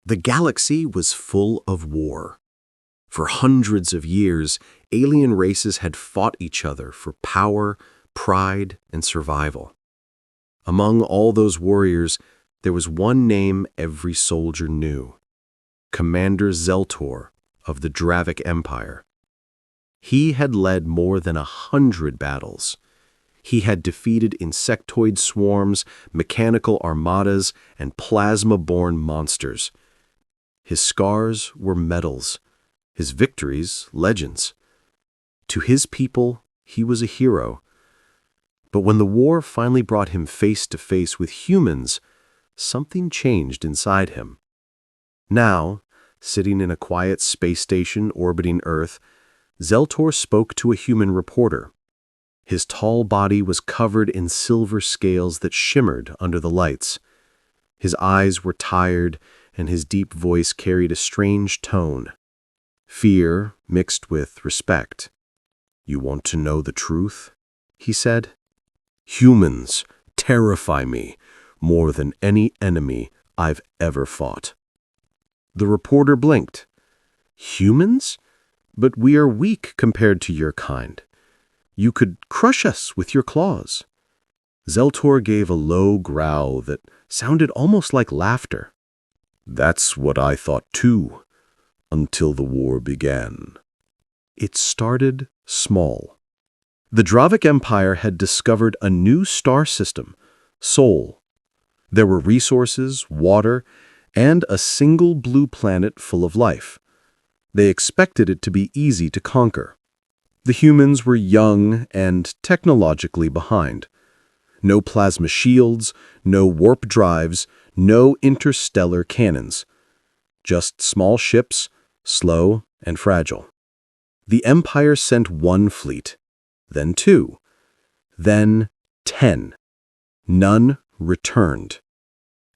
The galaxy was full of war. For hundreds of years, alien races had fought each other for power, pride, and survival. Among all those warriors, there was one name every soldier knew: Commander Zeltor of the Dravic Empire. He had led more than 100 battles. He had defeated insectoid swarms, mechanical armadas, and plasma-born monsters. His scars were medals, his victories legends. To his people, he was a hero. But when the war finally brought him face to face with humans, something changed inside him. Now, sitting in a quiet space station orbiting Earth, Zeltor spoke to a human reporter. His tall body was covered in silver scales that shimmered under the lights. His eyes were tired, and his deep voice carried a strange tone. Fear mixed with respect. "You want to know the truth?" he said. "Humans terrify me more than any enemy I've ever fought." The reporter blinked. "Humans? But we are weak compared to your kind. You could crush us with your claws." Zeltor gave a low growl that sounded almost like laughter. "That's what I thought too, until the war began." It started small. The Dravic Empire had discovered a new star system, Sol. There were resources, water, and a single blue planet full of life. They expected it to be easy to conquer. The humans were young and technologically behind. No plasma shields, no warp drives, no interstellar cannons. Just small ships, slow and fragile. The Empire sent one fleet, then 2, then 10. None returned.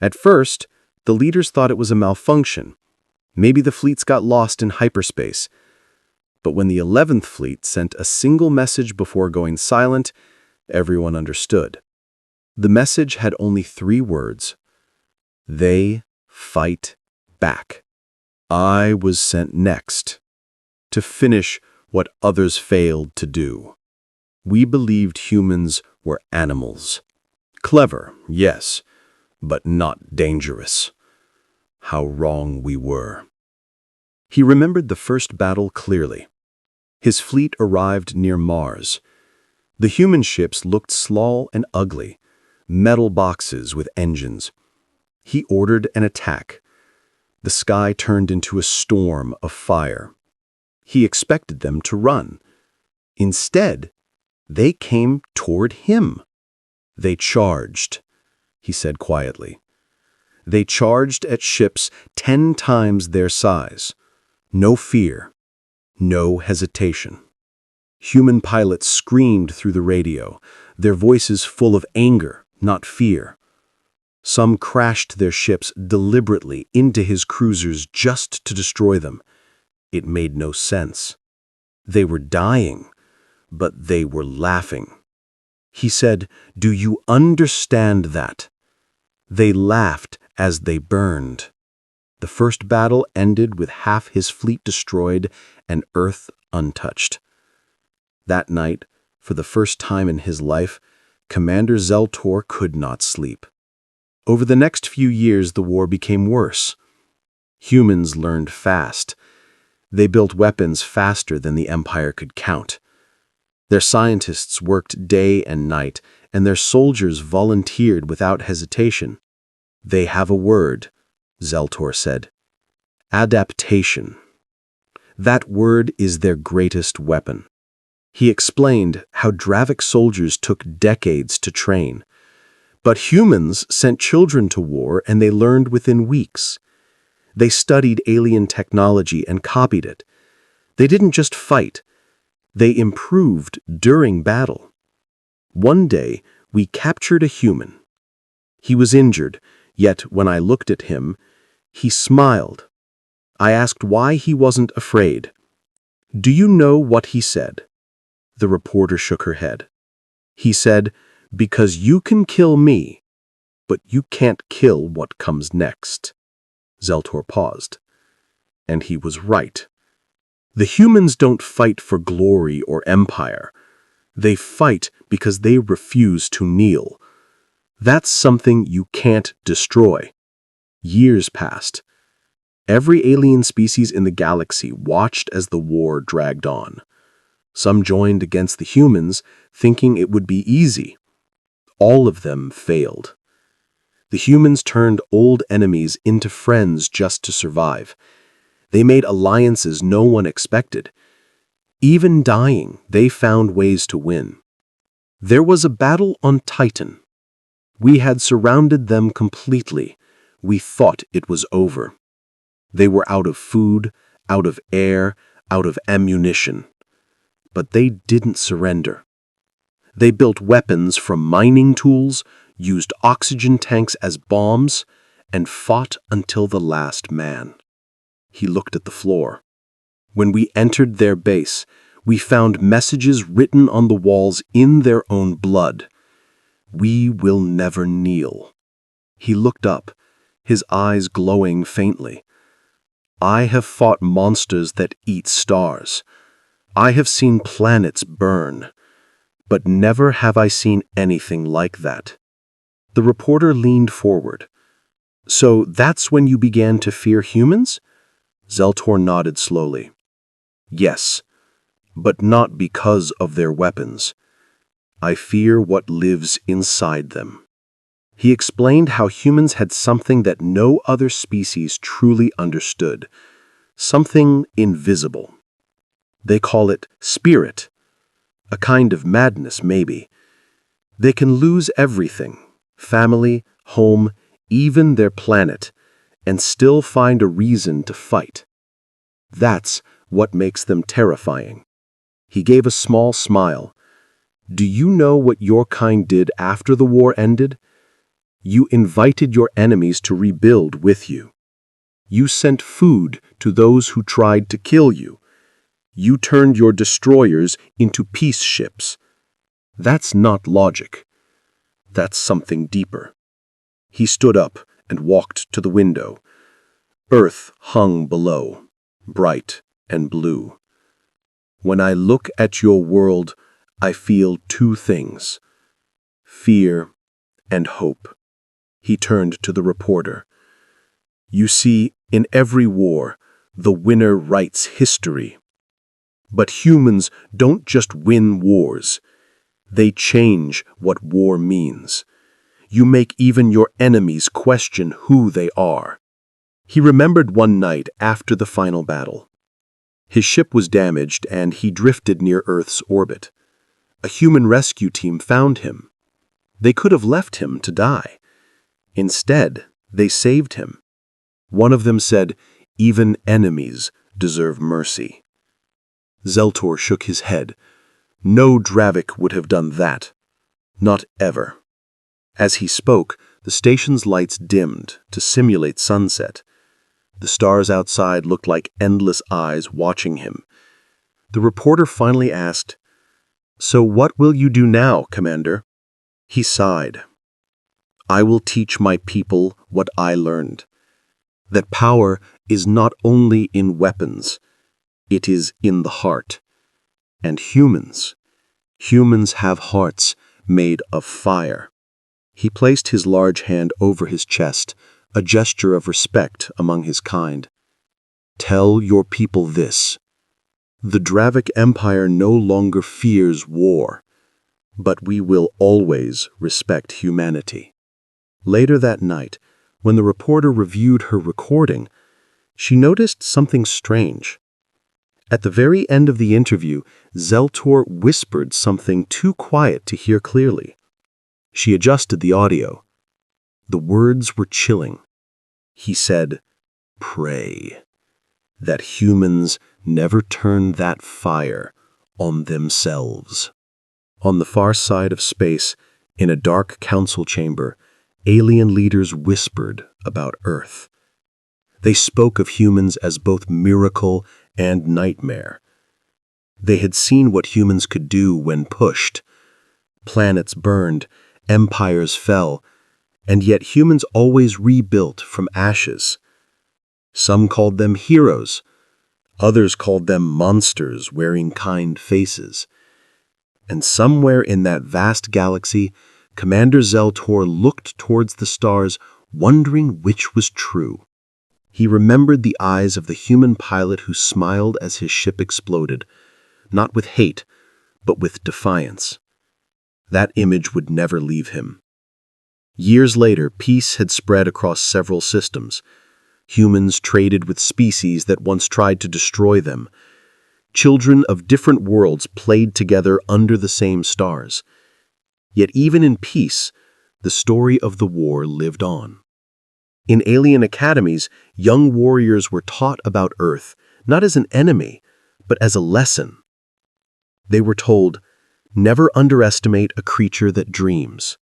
At first, the leaders thought it was a malfunction. Maybe the fleets got lost in hyperspace. But when the 11th fleet sent a single message before going silent, everyone understood. The message had only 3 words: "They fight back." I was sent next, to finish what others failed to do. We believed humans were animals. Clever, yes, but not dangerous. How wrong we were. He remembered the first battle clearly. His fleet arrived near Mars. The human ships looked small and ugly, metal boxes with engines. He ordered an attack. The sky turned into a storm of fire. He expected them to run. Instead, they came toward him. "They charged," he said quietly. They charged at ships 10 times their size. No fear, no hesitation. Human pilots screamed through the radio, their voices full of anger, not fear. Some crashed their ships deliberately into his cruisers just to destroy them. It made no sense. They were dying, but they were laughing. He said, "Do you understand that?" They laughed as they burned. The first battle ended with half his fleet destroyed and Earth untouched. That night, for the first time in his life, Commander Zeltor could not sleep. Over the next few years, the war became worse. Humans learned fast. They built weapons faster than the Empire could count. Their scientists worked day and night, and their soldiers volunteered without hesitation. "They have a word," Zeltor said. "Adaptation. That word is their greatest weapon." He explained how Dravic soldiers took decades to train. But humans sent children to war and they learned within weeks. They studied alien technology and copied it. They didn't just fight. They improved during battle. One day, we captured a human. He was injured, yet when I looked at him, he smiled. I asked why he wasn't afraid. "Do you know what he said?" The reporter shook her head. He said, "Because you can kill me, but you can't kill what comes next." Zeltor paused. And he was right. The humans don't fight for glory or empire. They fight because they refuse to kneel. That's something you can't destroy. Years passed. Every alien species in the galaxy watched as the war dragged on. Some joined against the humans, thinking it would be easy. All of them failed. The humans turned old enemies into friends just to survive. They made alliances no one expected. Even dying, they found ways to win. There was a battle on Titan. We had surrounded them completely. We thought it was over. They were out of food, out of air, out of ammunition. But they didn't surrender. They built weapons from mining tools, used oxygen tanks as bombs, and fought until the last man. He looked at the floor. When we entered their base, we found messages written on the walls in their own blood. We will never kneel. He looked up, his eyes glowing faintly. I have fought monsters that eat stars. I have seen planets burn. But never have I seen anything like that. The reporter leaned forward. So that's when you began to fear humans? Zeltor nodded slowly. Yes, but not because of their weapons. I fear what lives inside them. He explained how humans had something that no other species truly understood, something invisible. They call it spirit, a kind of madness maybe. They can lose everything, family, home, even their planet, and still find a reason to fight. That's what makes them terrifying. He gave a small smile. Do you know what your kind did after the war ended? You invited your enemies to rebuild with you. You sent food to those who tried to kill you. You turned your destroyers into peace ships. That's not logic. That's something deeper. He stood up and walked to the window. Earth hung below, bright and blue. When I look at your world, I feel two things: fear and hope. He turned to the reporter. You see, in every war, the winner writes history. But humans don't just win wars. They change what war means. You make even your enemies question who they are. He remembered one night after the final battle. His ship was damaged and he drifted near Earth's orbit. A human rescue team found him. They could have left him to die. Instead, they saved him. One of them said, "Even enemies deserve mercy." Zeltor shook his head. No Dravik would have done that. Not ever. As he spoke, the station's lights dimmed to simulate sunset. The stars outside looked like endless eyes watching him. The reporter finally asked, "So what will you do now, Commander?" He sighed. "I will teach my people what I learned. That power is not only in weapons, it is in the heart. And humans have hearts made of fire." He placed his large hand over his chest, a gesture of respect among his kind. "Tell your people this. The Dravik Empire no longer fears war, but we will always respect humanity." Later that night, when the reporter reviewed her recording, she noticed something strange. At the very end of the interview, Zeltor whispered something too quiet to hear clearly. She adjusted the audio. The words were chilling. He said, "Pray that humans never turn that fire on themselves." On the far side of space, in a dark council chamber, alien leaders whispered about Earth. They spoke of humans as both miracle and nightmare. They had seen what humans could do when pushed. Planets burned, empires fell, and yet humans always rebuilt from ashes. Some called them heroes. Others called them monsters wearing kind faces. And somewhere in that vast galaxy, Commander Zeltor looked towards the stars, wondering which was true. He remembered the eyes of the human pilot who smiled as his ship exploded, not with hate, but with defiance. That image would never leave him. Years later, peace had spread across several systems. Humans traded with species that once tried to destroy them. Children of different worlds played together under the same stars. Yet even in peace, the story of the war lived on. In alien academies, young warriors were taught about Earth, not as an enemy, but as a lesson. They were told, never underestimate a creature that dreams.